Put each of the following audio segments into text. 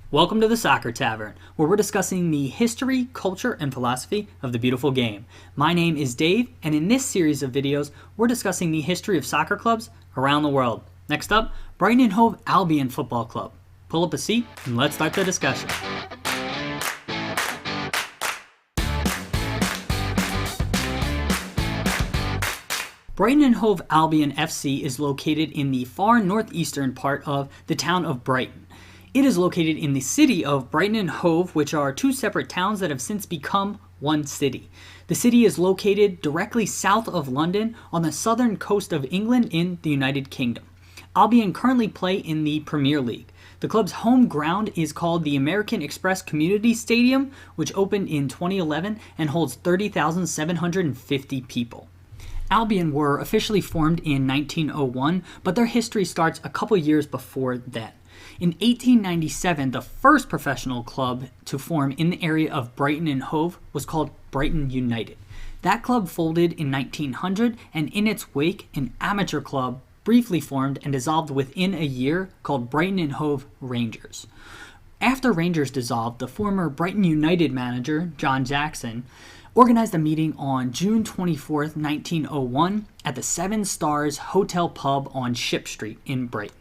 Welcome to the Soccer Tavern, where we're discussing the history, culture, and philosophy of the beautiful game. My name is Dave, and in this series of videos, we're discussing the history of soccer clubs around the world. Next up, Brighton Hove Albion Football Club. Pull up a seat, and let's start the discussion. Brighton Hove Albion FC is located in the far northeastern part of the town of Brighton. It is located in the city of Brighton and Hove, which are two separate towns that have since become one city. The city is located directly south of London on the southern coast of England in the United Kingdom. Albion currently play in the Premier League. The club's home ground is called the American Express Community Stadium, which opened in 2011 and holds 30,750 people. Albion were officially formed in 1901, but their history starts a couple years before then. In 1897, the first professional club to form in the area of Brighton and Hove was called Brighton United. That club folded in 1900, and in its wake, an amateur club briefly formed and dissolved within a year called Brighton and Hove Rangers. After Rangers dissolved, the former Brighton United manager, John Jackson, organized a meeting on June 24, 1901 at the Seven Stars Hotel Pub on Ship Street in Brighton.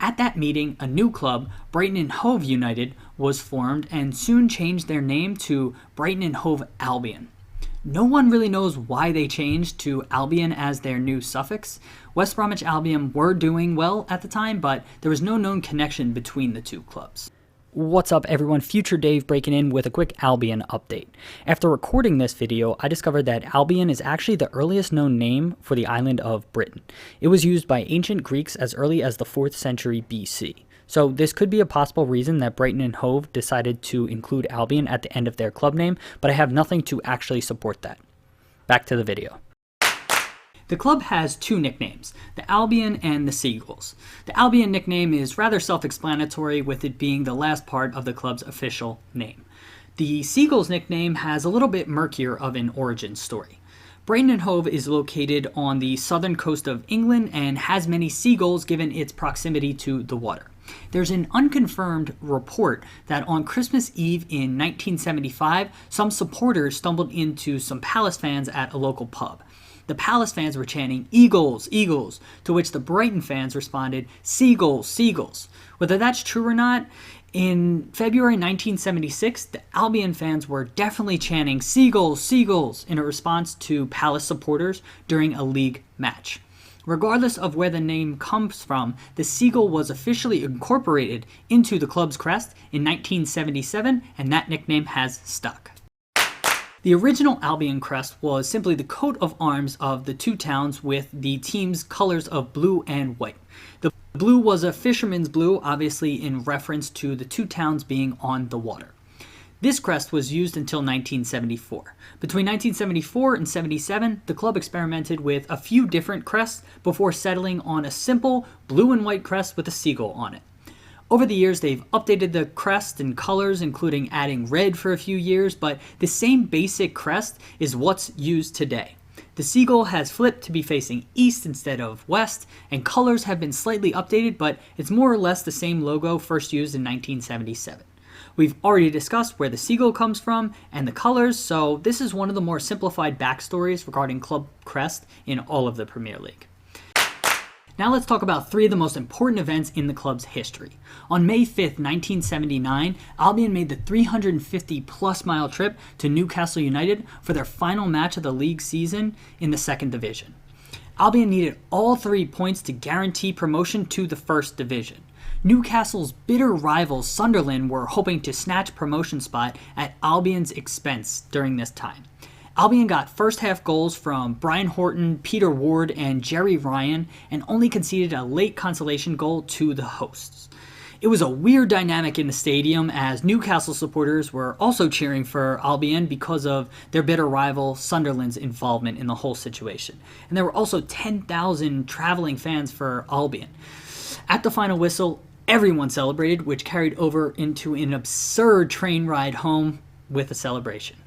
At that meeting, a new club, Brighton and Hove United, was formed and soon changed their name to Brighton and Hove Albion. No one really knows why they changed to Albion as their new suffix. West Bromwich Albion were doing well at the time, but there was no known connection between the two clubs. What's up everyone, Future Dave breaking in with a quick Albion update. After recording this video, I discovered that Albion is actually the earliest known name for the island of Britain. It was used by ancient Greeks as early as the 4th century BC. So this could be a possible reason that Brighton and Hove decided to include Albion at the end of their club name, but I have nothing to actually support that. Back to the video. The club has two nicknames, the Albion and the Seagulls. The Albion nickname is rather self-explanatory, with it being the last part of the club's official name. The Seagulls nickname has a little bit murkier of an origin story. Brighton and Hove is located on the southern coast of England and has many seagulls given its proximity to the water. There's an unconfirmed report that on Christmas Eve in 1975, some supporters stumbled into some Palace fans at a local pub. The Palace fans were chanting, "Eagles, Eagles," to which the Brighton fans responded, "Seagulls, Seagulls." Whether that's true or not, in February 1976, the Albion fans were definitely chanting, "Seagulls, Seagulls," in a response to Palace supporters during a league match. Regardless of where the name comes from, the seagull was officially incorporated into the club's crest in 1977, and that nickname has stuck. The original Albion crest was simply the coat of arms of the two towns with the team's colors of blue and white. The blue was a fisherman's blue, obviously in reference to the two towns being on the water. This crest was used until 1974. Between 1974 and 77, the club experimented with a few different crests before settling on a simple blue and white crest with a seagull on it. Over the years, they've updated the crest and colors, including adding red for a few years, but the same basic crest is what's used today. The seagull has flipped to be facing east instead of west, and colors have been slightly updated, but it's more or less the same logo first used in 1977. We've already discussed where the seagull comes from and the colors, so this is one of the more simplified backstories regarding club crest in all of the Premier League. Now let's talk about three of the most important events in the club's history. On May 5th, 1979, Albion made the 350-plus mile trip to Newcastle United for their final match of the league season in the second division. Albion needed all 3 points to guarantee promotion to the first division. Newcastle's bitter rivals Sunderland were hoping to snatch promotion spot at Albion's expense during this time. Albion got first half goals from Brian Horton, Peter Ward, and Jerry Ryan, and only conceded a late consolation goal to the hosts. It was a weird dynamic in the stadium, as Newcastle supporters were also cheering for Albion because of their bitter rival Sunderland's involvement in the whole situation. And there were also 10,000 traveling fans for Albion. At the final whistle, everyone celebrated, which carried over into an absurd train ride home with a celebration.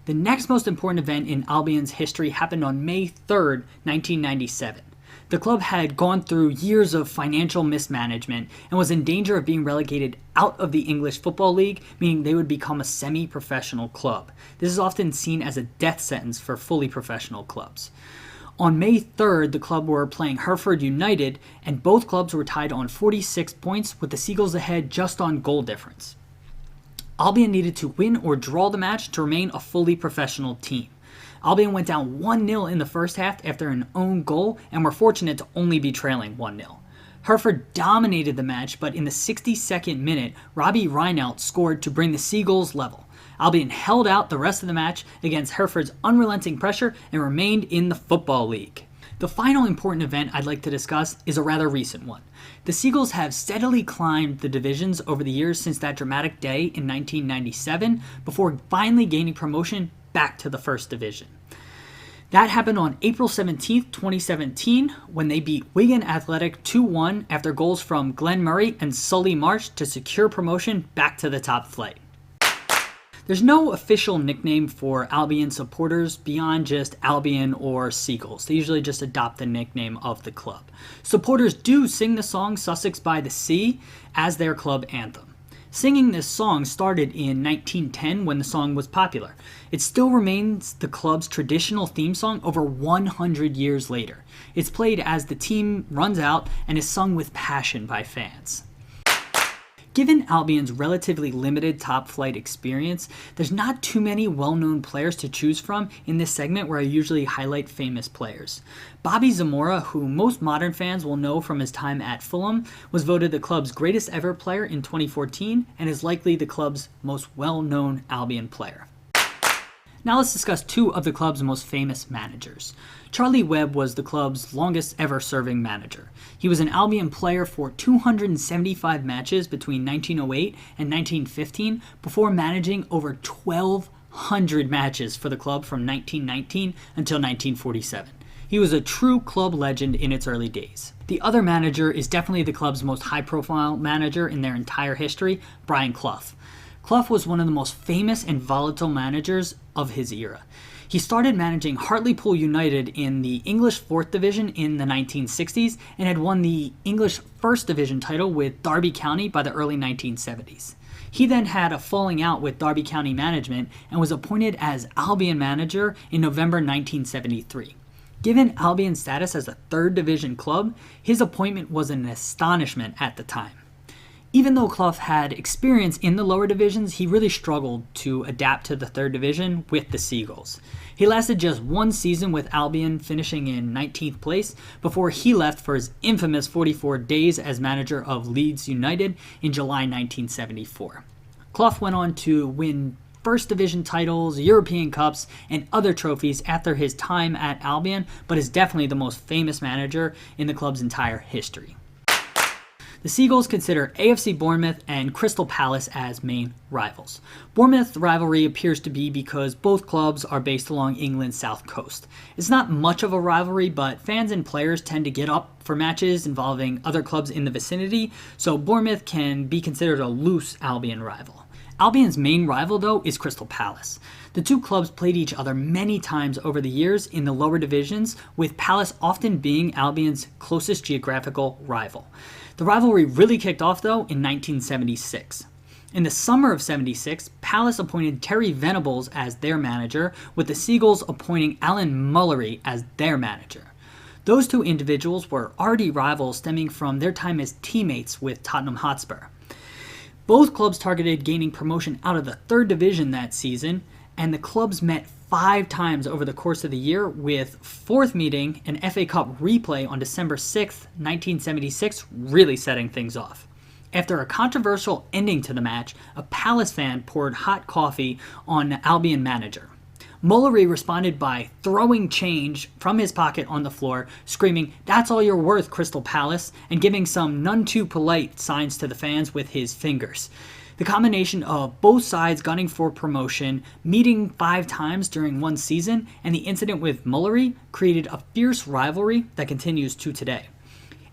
The next most important event in Albion's history happened on May 3rd, 1997. The club had gone through years of financial mismanagement and was in danger of being relegated out of the English Football League, meaning they would become a semi-professional club. This is often seen as a death sentence for fully professional clubs. On May 3rd, the club were playing Hereford United, and both clubs were tied on 46 points, with the Seagulls ahead just on goal difference. Albion needed to win or draw the match to remain a fully professional team. Albion went down 1-0 in the first half after an own goal and were fortunate to only be trailing 1-0. Hereford dominated the match, but in the 62nd minute, Robbie Reinelt scored to bring the Seagulls level. Albion held out the rest of the match against Hereford's unrelenting pressure and remained in the Football League. The final important event I'd like to discuss is a rather recent one. The Seagulls have steadily climbed the divisions over the years since that dramatic day in 1997, before finally gaining promotion back to the First Division. That happened on April 17, 2017, when they beat Wigan Athletic 2-1 after goals from Glenn Murray and Sully March to secure promotion back to the top flight. There's no official nickname for Albion supporters beyond just Albion or Seagulls. They usually just adopt the nickname of the club. Supporters do sing the song Sussex by the Sea as their club anthem. Singing this song started in 1910 when the song was popular. It still remains the club's traditional theme song over 100 years later. It's played as the team runs out and is sung with passion by fans. Given Albion's relatively limited top-flight experience, there's not too many well-known players to choose from in this segment where I usually highlight famous players. Bobby Zamora, who most modern fans will know from his time at Fulham, was voted the club's greatest ever player in 2014 and is likely the club's most well-known Albion player. Now let's discuss two of the club's most famous managers. Charlie Webb was the club's longest ever serving manager. He was an Albion player for 275 matches between 1908 and 1915 before managing over 1,200 matches for the club from 1919 until 1947. He was a true club legend in its early days. The other manager is definitely the club's most high-profile manager in their entire history, Brian Clough. Clough was one of the most famous and volatile managers of his era. He started managing Hartlepool United in the English 4th Division in the 1960s and had won the English 1st Division title with Derby County by the early 1970s. He then had a falling out with Derby County management and was appointed as Albion manager in November 1973. Given Albion's status as a 3rd Division club, his appointment was an astonishment at the time. Even though Clough had experience in the lower divisions, he really struggled to adapt to the 3rd Division with the Seagulls. He lasted just one season with Albion, finishing in 19th place, before he left for his infamous 44 days as manager of Leeds United in July 1974. Clough went on to win First Division titles, European Cups, and other trophies after his time at Albion, but is definitely the most famous manager in the club's entire history. The Seagulls consider AFC Bournemouth and Crystal Palace as main rivals. Bournemouth rivalry appears to be because both clubs are based along England's south coast. It's not much of a rivalry, but fans and players tend to get up for matches involving other clubs in the vicinity, so Bournemouth can be considered a loose Albion rival. Albion's main rival, though, is Crystal Palace. The two clubs played each other many times over the years in the lower divisions, with Palace often being Albion's closest geographical rival. The rivalry really kicked off, though, in 1976. In the summer of '76, Palace appointed Terry Venables as their manager, with the Seagulls appointing Alan Mullery as their manager. Those two individuals were already rivals stemming from their time as teammates with Tottenham Hotspur. Both clubs targeted gaining promotion out of the 3rd Division that season, and the clubs met 5 times over the course of the year, with 4th meeting an FA Cup replay on December 6, 1976, really setting things off. After a controversial ending to the match, a Palace fan poured hot coffee on the Albion manager. Mullery responded by throwing change from his pocket on the floor, screaming, "That's all you're worth, Crystal Palace," and giving some none too polite signs to the fans with his fingers. The combination of both sides gunning for promotion, meeting 5 times during one season, and the incident with Mullery created a fierce rivalry that continues to today.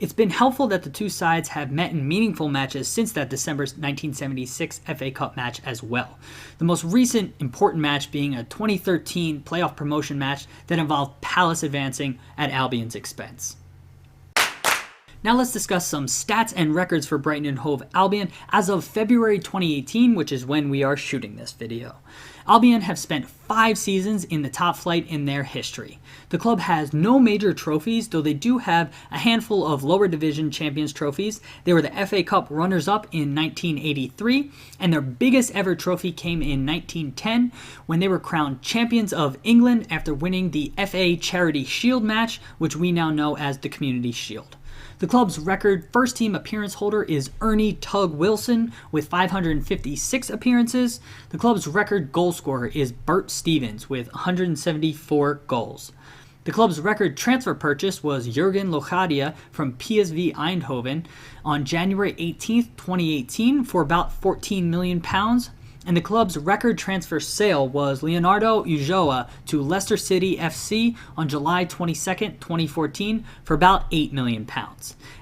It's been helpful that the two sides have met in meaningful matches since that December 1976 FA Cup match as well. The most recent important match being a 2013 playoff promotion match that involved Palace advancing at Albion's expense. Now let's discuss some stats and records for Brighton Hove Albion as of February 2018, which is when we are shooting this video. Albion have spent 5 seasons in the top flight in their history. The club has no major trophies, though they do have a handful of lower division champions trophies. They were the FA Cup runners-up in 1983, and their biggest ever trophy came in 1910 when they were crowned champions of England after winning the FA Charity Shield match, which we now know as the Community Shield. The club's record first-team appearance holder is Ernie Tug Wilson with 556 appearances. The club's record goal scorer is Bert Stevens with 174 goals. The club's record transfer purchase was Jürgen Lochadia from PSV Eindhoven on January 18, 2018 for about £14 million. And the club's record transfer sale was Leonardo Ulloa to Leicester City FC on July 22, 2014 for about £8 million.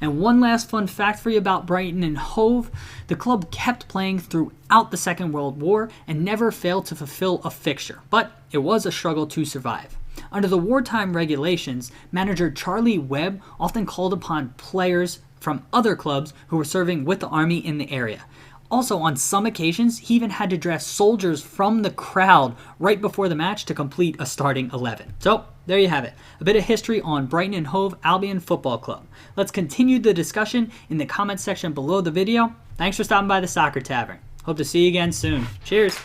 And one last fun fact for you about Brighton and Hove: the club kept playing throughout the Second World War and never failed to fulfill a fixture, but it was a struggle to survive. Under the wartime regulations, manager Charlie Webb often called upon players from other clubs who were serving with the army in the area. Also, on some occasions, he even had to draft soldiers from the crowd right before the match to complete a starting 11. So, there you have it. A bit of history on Brighton and Hove Albion Football Club. Let's continue the discussion in the comments section below the video. Thanks for stopping by the Soccer Tavern. Hope to see you again soon. Cheers!